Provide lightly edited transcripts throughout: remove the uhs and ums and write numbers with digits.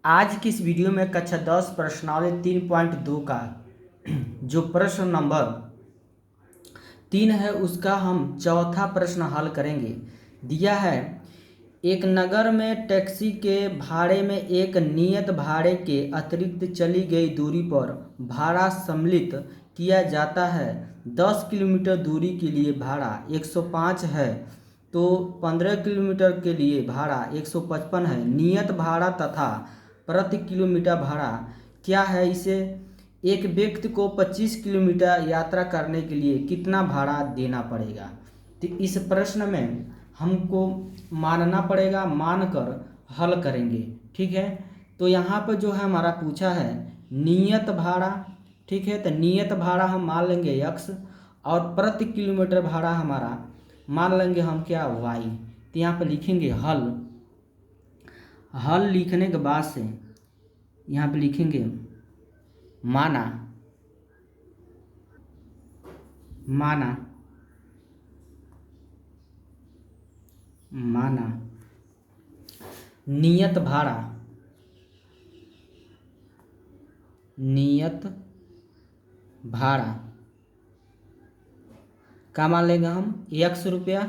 आज की इस वीडियो में कक्षा 10 प्रश्नावली 3.2 का जो प्रश्न नंबर 3 है उसका हम चौथा प्रश्न हल करेंगे। दिया है एक नगर में टैक्सी के भाड़े में एक नियत भाड़े के अतिरिक्त चली गई दूरी पर भाड़ा सम्मिलित किया जाता है। 10 किलोमीटर दूरी के लिए भाड़ा 105 है तो 15 किलोमीटर के लिए भाड़ा 155 है। नियत भाड़ा तथा प्रति किलोमीटर भाड़ा क्या है? इसे एक व्यक्ति को 25 किलोमीटर यात्रा करने के लिए कितना भाड़ा देना पड़ेगा? तो इस प्रश्न में हमको मानना पड़ेगा, मानकर हल करेंगे। ठीक है, तो यहाँ पर जो है हमारा पूछा है नियत भाड़ा। ठीक है, तो नियत भाड़ा हम मान लेंगे x और प्रति किलोमीटर भाड़ा हमारा मान लेंगे हम क्या y। तो यहाँ पर लिखेंगे हल। हल लिखने के बाद से यहाँ पे लिखेंगे माना माना माना नियत भाड़ा का मान लेंगे हम x रुपया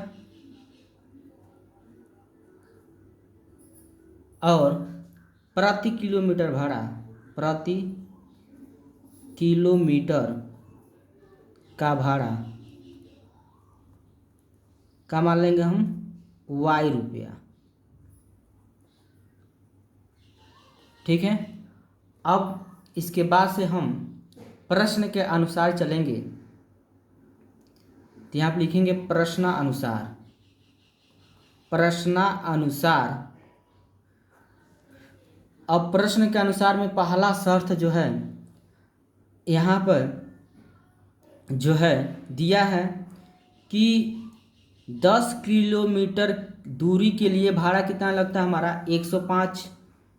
और प्रति किलोमीटर भाड़ा प्रति किलोमीटर का भाड़ा का मान लेंगे हम y रुपया। ठीक है, अब इसके बाद से हम प्रश्न के अनुसार चलेंगे। तो यहाँ पे लिखेंगे प्रश्नानुसार। अब प्रश्न के अनुसार में पहला शर्त जो है यहाँ पर जो है दिया है कि 10 किलोमीटर दूरी के लिए भाड़ा कितना लगता है हमारा 105,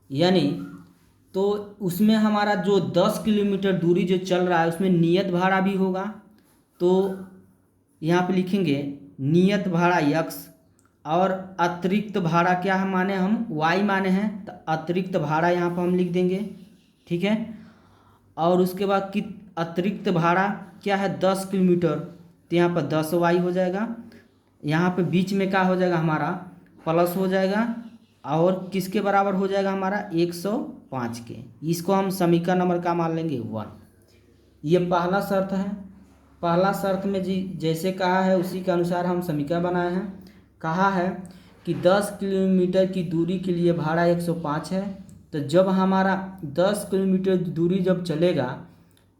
यानी तो उसमें हमारा जो 10 किलोमीटर दूरी जो चल रहा है उसमें नियत भाड़ा भी होगा। तो यहाँ पे लिखेंगे नियत भाड़ा x और अतिरिक्त भाड़ा क्या है माने हम y माने हैं, तो अतिरिक्त भाड़ा यहाँ पर हम लिख देंगे। ठीक है, और उसके बाद कि अतिरिक्त भाड़ा क्या है 10 किलोमीटर, तो यहाँ पर 10y हो जाएगा। यहाँ पे बीच में क्या हो जाएगा हमारा प्लस हो जाएगा और किसके बराबर हो जाएगा हमारा 105 के। इसको हम समीकरण नंबर का मान लेंगे 1। ये पहला शर्त है। पहला शर्त में जी जैसे कहा है उसी के अनुसार हम समीकरण बनाए हैं। कहा है कि 10 किलोमीटर की दूरी के लिए भाड़ा 105 है, तो जब हमारा 10 किलोमीटर दूरी जब चलेगा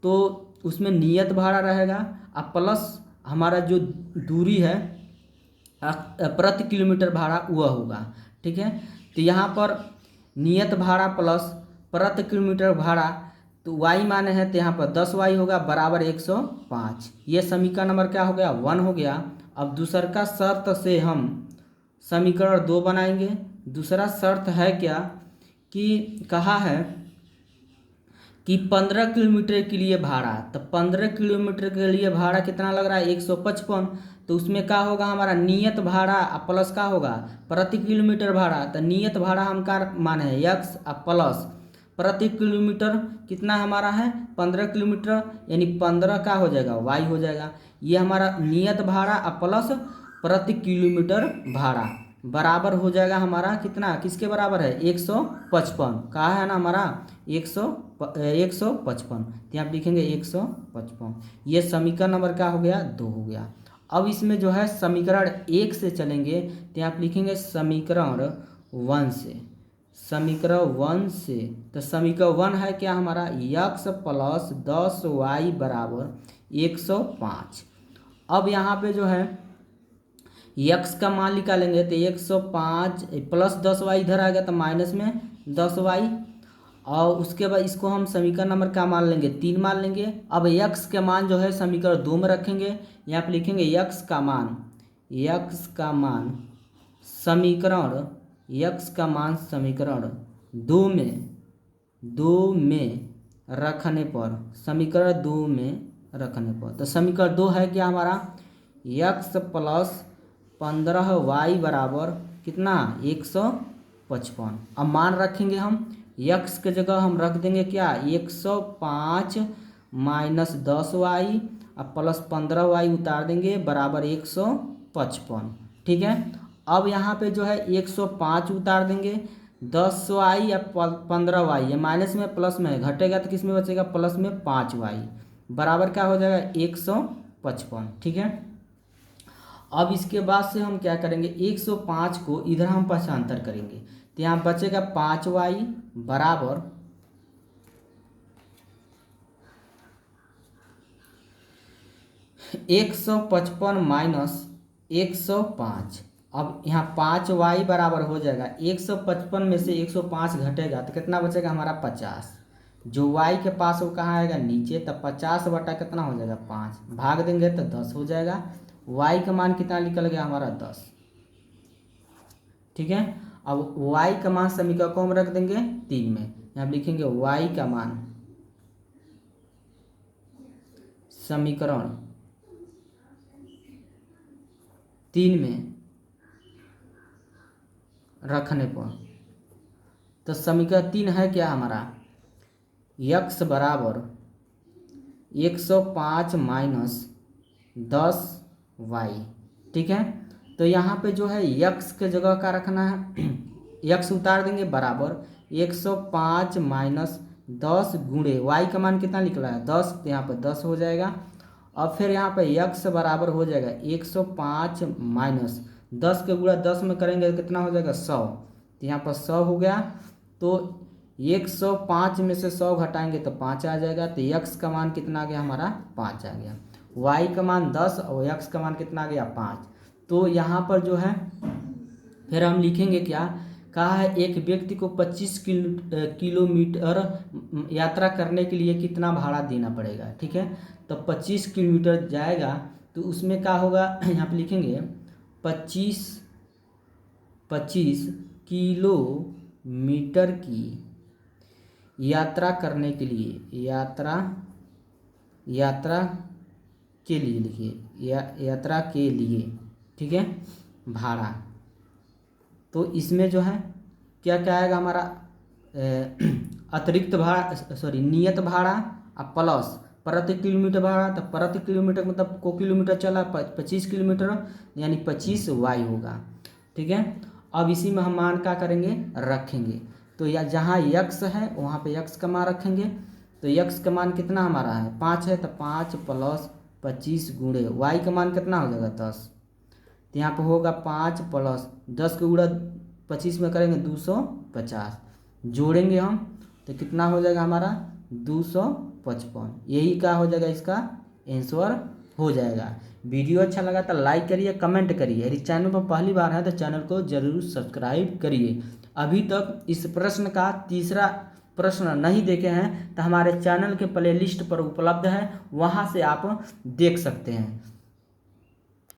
तो उसमें नियत भाड़ा रहेगा और प्लस हमारा जो दूरी है प्रति किलोमीटर भाड़ा वह होगा। ठीक है, तो यहाँ पर नियत भाड़ा प्लस प्रति किलोमीटर भाड़ा तो y माने हैं, तो यहाँ पर 10y होगा बराबर 105। ये समीकरण नंबर क्या हो गया 1 हो गया। अब दूसर का शर्त से हम समीकरण 2 बनाएंगे। दूसरा शर्त है क्या कि कहा है कि 15 किलोमीटर के लिए भाड़ा, तो 15 किलोमीटर के लिए भाड़ा कितना लग रहा है 155, तो उसमें क्या होगा हमारा नियत भाड़ा प्लस का होगा प्रति किलोमीटर भाड़ा। तो नियत भाड़ा हम का माने है x प्लस प्रति किलोमीटर कितना हमारा है 15 किलोमीटर, यानी 15 का हो जाएगा y हो जाएगा। ये हमारा नियत भाड़ा प्लस प्रति किलोमीटर भाड़ा बराबर हो जाएगा हमारा कितना, किसके बराबर है 155। कहा है ना हमारा 155, तो यहाँ लिखेंगे 155। ये समीकरण नंबर क्या हो गया 2 हो गया। अब इसमें जो है समीकरण 1 से चलेंगे, तो यहाँ लिखेंगे समीकरण 1 से। समीकरण 1 से तो समीकरण 1 है क्या हमारा x प्लस 10y बराबर 105। अब यहाँ पे जो है x का मान निकालेंगे तो 105 प्लस 10y इधर आ गया तो माइनस में 10y, और उसके बाद इसको हम समीकरण नंबर क्या मान लेंगे 3 मान लेंगे। अब x के मान जो है समीकरण 2 में रखेंगे। यहाँ पे लिखेंगे x का मान समीकरण 2 में रखने पर समीकरण 2 में रखने पर तो समीकरण 2 है क्या हमारा x प्लस 15y बराबर कितना 155। अब मान रखेंगे हम यक्स के जगह हम रख देंगे क्या 105 माइनस 10y और प्लस 15y उतार देंगे बराबर 155। ठीक है, अब यहाँ पे जो है 105 उतार देंगे, 10y या 15y, ये माइनस में प्लस में घटेगा तो किस में बचेगा प्लस में 5y बराबर क्या हो जाएगा 155। ठीक है, अब इसके बाद से हम क्या करेंगे 105 को इधर हम पक्षांतर करेंगे तो यहाँ बचेगा 5y बराबर 155 माइनस 105। अब यहाँ 5y बराबर हो जाएगा 155 में से 105 घटेगा तो कितना बचेगा हमारा 50। जो y के पास वो कहाँ आएगा नीचे, तब 50 बटा कितना हो जाएगा 5, भाग देंगे तो 10 हो जाएगा। y का मान कितना निकल गया हमारा 10। ठीक है, अब y का मान समीकरण को हम रख देंगे 3 में, यहाँ लिखेंगे y का मान समीकरण 3 में रखने पर, तो समीकरण 3 है क्या हमारा x बराबर 105 माइनस 10y। ठीक है, तो यहाँ पे जो है x के जगह का रखना है, x उतार देंगे बराबर 105 माइनस 10 गुणे y का मान कितना निकला है 10, तो यहाँ पे 10 हो जाएगा। अब फिर यहाँ पे x बराबर हो जाएगा 105 माइनस 10 के गुणा 10 में करेंगे तो कितना हो जाएगा 100, तो यहाँ पर 100 हो गया। तो 105 में से 100 घटाएंगे तो 5 आ जाएगा, तो x का मान कितना आ गया हमारा 5 आ गया, y का मान 10 और x का मान कितना आ गया 5। तो यहाँ पर जो है फिर हम लिखेंगे क्या, कहा है एक व्यक्ति को 25 किलोमीटर यात्रा करने के लिए कितना भाड़ा देना पड़ेगा। ठीक है, तो 25 किलोमीटर जाएगा तो उसमें क्या होगा, यहाँ पे लिखेंगे 25 किलोमीटर की यात्रा करने के लिए, यात्रा के लिए लिखिए, यात्रा के लिए। ठीक है, भाड़ा, तो इसमें जो है क्या क्या आएगा हमारा अतिरिक्त भाड़ा, नियत भाड़ा और प्लस प्रति किलोमीटर भाड़ा, तो प्रति किलोमीटर मतलब को किलोमीटर चला 25 किलोमीटर यानी 25y होगा। ठीक है, अब इसी में हम मान क्या करेंगे रखेंगे, तो या जहाँ x है वहाँ पे x का मान रखेंगे, तो x का मान कितना हमारा है 5 है, तो 5 प्लस 25 गुणे y का मान कितना हो जाएगा 10, तो यहाँ पे होगा 5 प्लस 10 के गुणा 25 में करेंगे 250, जोड़ेंगे हम तो कितना हो जाएगा हमारा 255। यही क्या हो जाएगा इसका आंसर हो जाएगा। वीडियो अच्छा लगा तो लाइक करिए, कमेंट करिए, यदि चैनल पर पहली बार है तो चैनल को जरूर सब्सक्राइब करिए। अभी तक इस प्रश्न का तीसरा प्रश्न नहीं देखे हैं तो हमारे चैनल के प्लेलिस्ट पर उपलब्ध है, वहां से आप देख सकते हैं।